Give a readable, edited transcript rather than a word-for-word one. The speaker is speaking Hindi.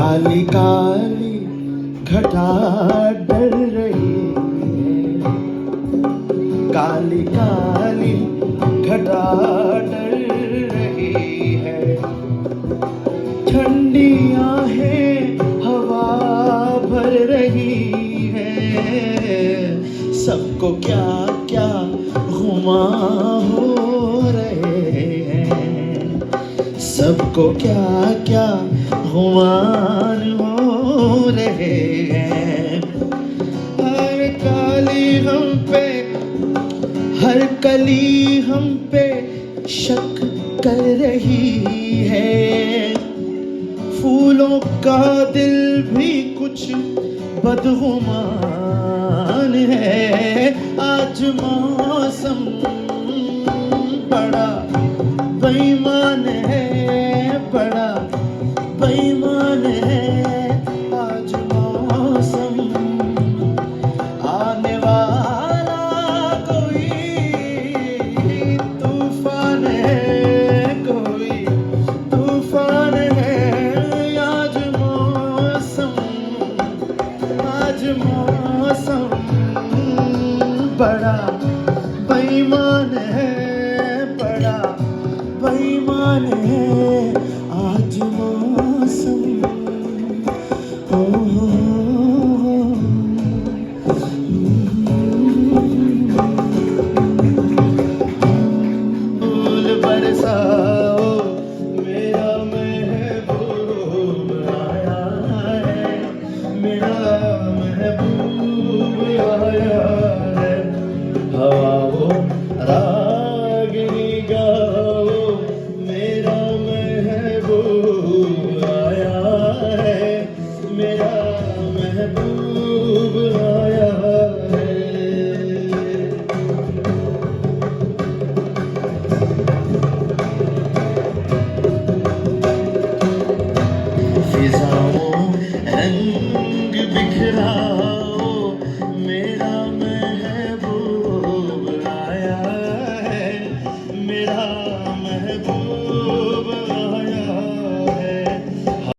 काली काली घटा डर रही है, काली काली घटा डर रही है। ठंडी आहें हवा भर रही है। सबको क्या क्या गुमा हो रहे हैं, सबको क्या क्या गुमान हो रहे हैं। हर काली हम पे, हर कली हम पे शक कर रही है। फूलों का दिल भी कुछ बदगुमान है। आज मौसम बड़ा बेईमान है, बड़ा बेईमान है। आज मौसम आने वाला कोई तूफान है, कोई तूफान है। आज मौसम, आज मौसम बड़ा बेईमान है, बड़ा बेईमान है। आज मौसम